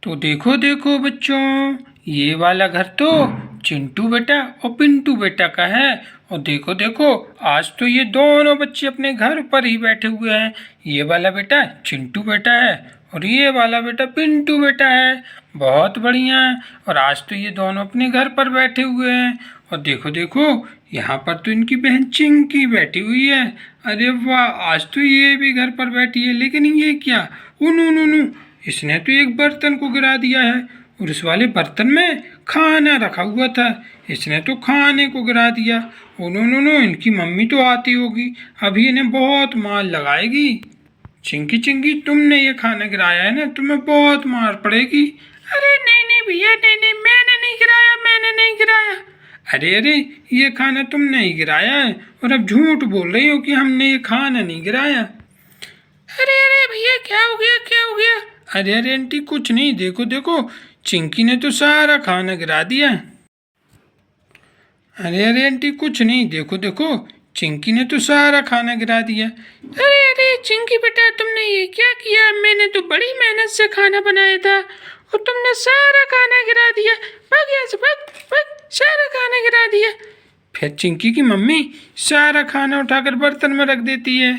तो देखो देखो बच्चों, ये वाला घर तो चिंटू बेटा और पिंटू बेटा का है। और देखो देखो, आज तो ये दोनों बच्चे अपने घर पर ही बैठे हुए हैं। ये वाला बेटा चिंटू बेटा है और ये वाला बेटा पिंटू बेटा है। बहुत बढ़िया है। और आज तो ये दोनों अपने घर पर बैठे हुए हैं। और देखो देखो, यहाँ पर तो इनकी बहन चिंकी बैठी हुई है। अरे वाह, आज तो ये भी घर पर बैठी है। लेकिन ये क्या, उनु नु नु, इसने तो एक बर्तन को गिरा दिया है और इस वाले बर्तन में खाना रखा हुआ था। इसने तो खाने को गिरा दिया। उन्होंने इनकी मम्मी तो आती होगी, अभी इन्हें बहुत मार लगाएगी। चिंकी चिंकी, तुमने ये खाना गिराया है ना, तुम्हें बहुत मार पड़ेगी। अरे नहीं नहीं भैया, नहीं नहीं, मैंने नहीं गिराया, मैंने नहीं गिराया। अरे अरे, ये खाना तुमने ही गिराया है और अब झूठ बोल रही हो कि हमने ये खाना नहीं गिराया। अरे अरे भैया, क्या हो गया, क्या हो गया? अरे अरे आंटी, कुछ नहीं, देखो देखो, चिंकी ने तो सारा खाना गिरा दिया। अरे अरे आंटी, कुछ नहीं, देखो देखो, चिंकी ने तो सारा खाना गिरा दिया। अरे अरे चिंकी बेटा, तुमने ये क्या किया? मैंने तो बड़ी मेहनत से खाना बनाया था और तुमने सारा खाना गिरा दिया। भाग यहाँ से, भाग भाग, सारा खाना गिरा दिया। फिर चिंकी की मम्मी सारा खाना उठाकर बर्तन में रख देती है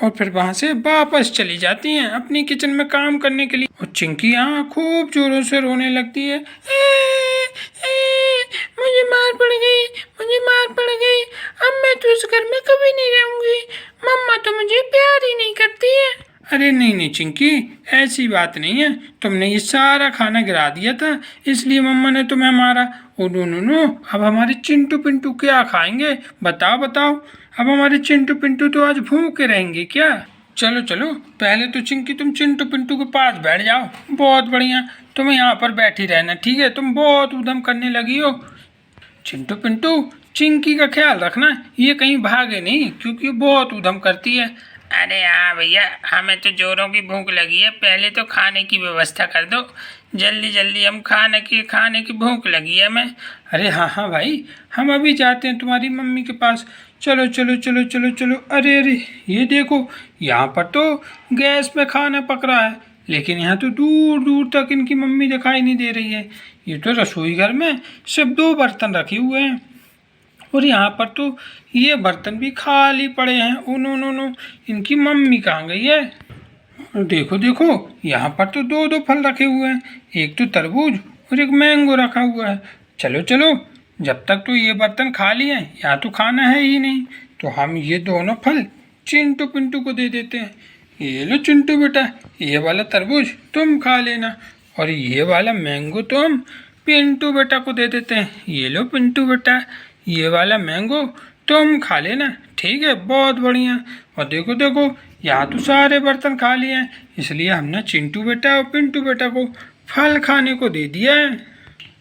और फिर वहाँ से वापस चली जाती हैं अपनी किचन में काम करने के लिए। और चिंकी यहाँ खूब जोरों से रोने लगती है। मुझे मार पड़ गई, मुझे मार पड़ गई। अब मैं तो इस घर में कभी नहीं रहूँगी। मम्मा तो मुझे प्यार ही नहीं करती है। अरे नहीं नहीं चिंकी, ऐसी बात नहीं है। तुमने ये सारा खाना गिरा दिया था, इसलिए मम्मा ने तुम्हें मारा। ओ नो नो नो, अब हमारे चिंटू पिंटू क्या खाएंगे? बताओ बताओ, अब हमारे चिंटू पिंटू तो आज भूखे रहेंगे क्या? चलो चलो, पहले तो चिंकी तुम चिंटू पिंटू के पास बैठ जाओ। बहुत बढ़िया, तुम यहाँ पर बैठी रहना, ठीक है? तुम बहुत उधम करने लगी हो। चिंटू पिंटू, चिंकी का ख्याल रखना, ये कहीं भागे नहीं, क्योंकि बहुत उधम करती है। अरे हाँ भैया, हमें तो जोरों की भूख लगी है, पहले तो खाने की व्यवस्था कर दो। जल्दी जल्दी, हम खाने की भूख लगी है हमें। अरे हाँ हाँ भाई, हम अभी जाते हैं तुम्हारी मम्मी के पास। चलो चलो चलो चलो चलो। अरे अरे, ये देखो, यहाँ पर तो गैस पे खाना पक रहा है, लेकिन यहाँ तो दूर दूर तक इनकी मम्मी दिखाई नहीं दे रही है। ये तो रसोई घर में सिर्फ 2 बर्तन रखे हुए हैं और यहाँ पर तो ये बर्तन भी खाली पड़े हैं। उन्होंने, इनकी मम्मी कहाँ गई है? देखो देखो, यहाँ पर तो 2 फल रखे हुए हैं, एक तो तरबूज और एक मैंगो रखा हुआ है। चलो चलो, जब तक तो ये बर्तन खाली हैं, यहाँ तो खाना है ही नहीं, तो हम ये दोनों फल चिंटू पिंटू को दे देते हैं। ये लो चिंटू बेटा, ये वाला तरबूज तुम खा लेना और ये वाला मैंगो तो हम पिंटू बेटा को दे देते हैं। ये लो पिंटू बेटा, ये वाला मैंगो तुम खा लेना, ठीक है? बहुत बढ़िया। और देखो देखो, यहाँ तो सारे बर्तन खाली हैं, इसलिए हमने चिंटू बेटा और पिंटू बेटा को फल खाने को दे दिया है।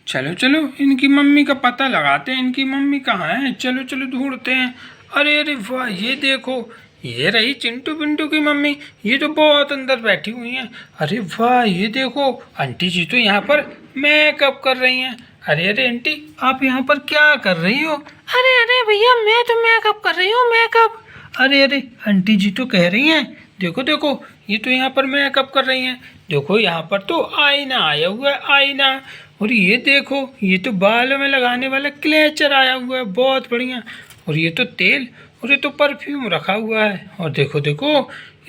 चलो चलो, इनकी मम्मी का पता लगाते हैं, इनकी मम्मी कहाँ है? चलो चलो ढूंढते हैं। अरे अरे वाह, ये देखो, ये रही चिंटू पिंटू की मम्मी, ये तो बहुत अंदर बैठी हुई हैं। अरे वाह, ये देखो, आंटी जी तो यहाँ पर मेकअप कर रही हैं। अरे अरे आंटी, आप यहाँ पर क्या कर रही हो? अरे अरे भैया, मैं तो मेकअप कर रही हूँ, मेकअप। अरे अरे, आंटी जी तो कह रही हैं, देखो देखो, ये तो यहाँ पर मेकअप कर रही हैं। देखो, यहाँ पर तो आईना आया हुआ है, आईना। और ये देखो, ये तो बालों में लगाने वाला क्लेचर आया हुआ है, बहुत बढ़िया। और ये तो तेल और ये तो परफ्यूम रखा हुआ है। और देखो देखो,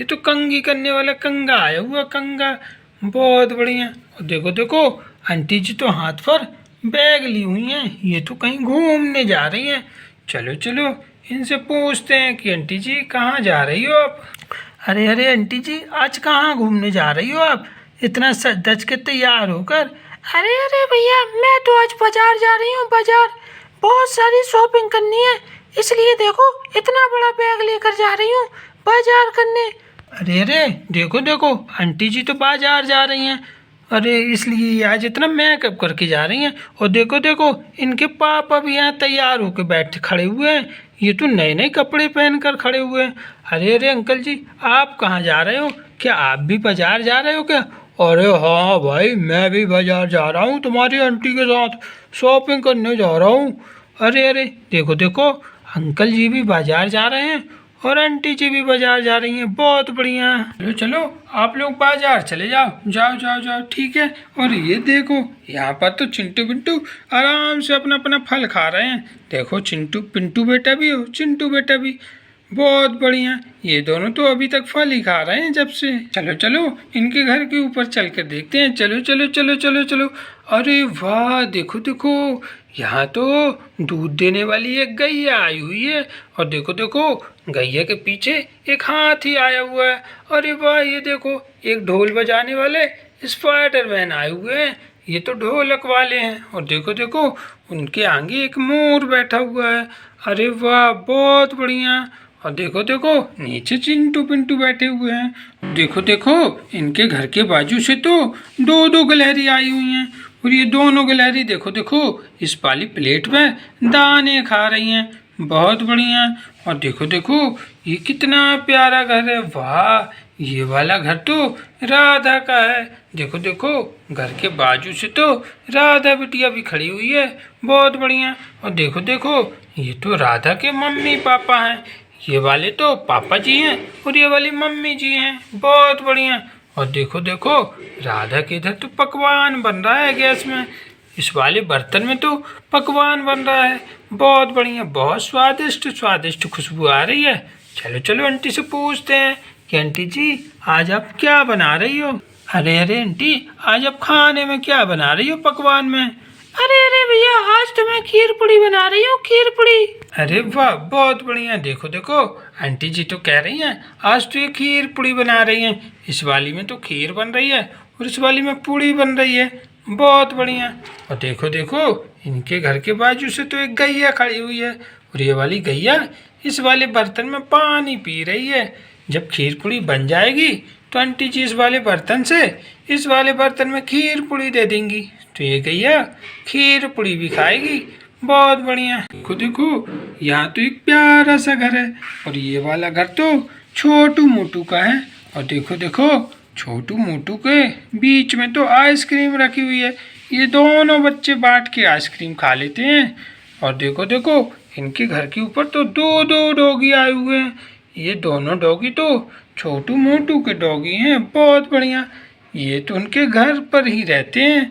ये तो कंघी करने वाला कंघा आया हुआ, कंघा, बहुत बढ़िया। और देखो देखो, आंटी जी तो हाथ पर बैग ली हुई हैं, ये तो कहीं घूमने जा रही हैं। चलो चलो, इनसे पूछते हैं कि आंटी जी कहाँ जा रही हो आप? अरे अरे आंटी जी, आज कहाँ घूमने जा रही हो आप, इतना सज धज के तैयार होकर? अरे अरे भैया, मैं तो आज बाजार जा रही हूँ, बाजार, बहुत सारी शॉपिंग करनी है, इसलिए देखो इतना बड़ा बैग लेकर जा रही हूँ बाजार करने। अरे अरे, देखो देखो, आंटी जी तो बाजार जा रही हैं, अरे इसलिए आज इतना मेकअप करके जा रही हैं। और देखो देखो, इनके पापा भी यहाँ तैयार होकर बैठ खड़े हुए हैं, ये तो नए नए कपड़े पहन कर खड़े हुए हैं। अरे अरे अंकल जी, आप कहाँ जा रहे हो? क्या आप भी बाजार जा रहे हो क्या? अरे हाँ भाई, मैं भी बाजार जा रहा हूँ, तुम्हारी आंटी के साथ शॉपिंग करने जा रहा हूँ। अरे अरे, देखो देखो, अंकल जी भी बाजार जा रहे हैं और आंटी जी भी बाजार जा रही हैं। बहुत बढ़िया। चलो चलो आप लोग बाजार चले जाओ, जाओ जाओ जाओ, ठीक है। और ये देखो यहाँ पर तो चिंटू पिंटू आराम से अपना अपना फल खा रहे हैं। देखो चिंटू पिंटू बेटा भी हो, चिंटू बेटा भी, बहुत बढ़िया। ये दोनों तो अभी तक फल ही खा रहे हैं जब से। चलो चलो इनके घर के ऊपर चल कर देखते हैं। चलो चलो चलो चलो चलो। अरे वाह, देखो देखो यहाँ तो दूध देने वाली एक गैया आई हुई है। और देखो देखो गैया के पीछे एक हाथी आया हुआ है। अरे वाह, ये देखो एक ढोल बजाने वाले स्पाइडरमैन आए हुए हैं। ये तो ढोलक वाले हैं। और देखो देखो उनके आगे एक मोर बैठा हुआ है। अरे वाह, बहुत बढ़िया। और देखो देखो नीचे चिंटू पिंटू बैठे हुए हैं। देखो देखो इनके घर के बाजू से तो दो दो गिलहरी आई हुई हैं। और ये दोनों गिलहरी देखो देखो इस वाली प्लेट में दाने खा रही हैं। बहुत बढ़िया। और देखो देखो ये कितना प्यारा घर है। वाह, ये वाला घर तो राधा का है। देखो देखो घर के बाजू से तो राधा बिटिया भी खड़ी हुई है। बहुत बढ़िया। और देखो देखो ये तो राधा के मम्मी पापा हैं। ये वाले तो पापा जी हैं और ये वाली मम्मी जी हैं। बहुत बढ़िया। और देखो देखो राधा के इधर तो पकवान बन रहा है गैस में। इस वाले बर्तन में तो पकवान बन रहा है। बहुत बढ़िया, बहुत स्वादिष्ट स्वादिष्ट खुशबू आ रही है। चलो चलो आंटी से पूछते हैं कि आंटी जी आज आप क्या बना रही हो। अरे अरे आंटी, आज आप खाने में क्या बना रही हो पकवान में। अरे अरे भैया, आज तो मैं खीर पूड़ी बना रही हूँ, खीर पूड़ी। अरे वाह, बहुत बढ़िया। देखो देखो आंटी जी तो कह रही हैं आज तो ये खीर पूड़ी बना रही हैं। इस वाली में तो खीर बन रही है और इस वाली में पूड़ी बन रही है। बहुत बढ़िया। और देखो देखो इनके घर के बाजू से तो एक गैया खड़ी हुई है। और ये वाली गैया इस वाले बर्तन में पानी पी रही है। जब खीर पूड़ी बन जाएगी तो आंटी जी इस वाले बर्तन से इस वाले बर्तन में खीर पूड़ी दे देंगी। तो ये गैया खीर पूड़ी भी खाएगी। बहुत बढ़िया। देखो देखो यहाँ तो एक प्यारा सा घर है और ये वाला घर तो छोटू मोटू का है। और देखो देखो छोटू मोटू के बीच में तो आइसक्रीम रखी हुई है। ये दोनों बच्चे बांट के आइसक्रीम खा लेते हैं। और देखो देखो इनके घर के ऊपर तो दो दो डॉगी आए हुए हैं। ये दोनों डॉगी तो छोटू मोटू के डॉगी हैं। बहुत बढ़िया, ये तो उनके घर पर ही रहते हैं।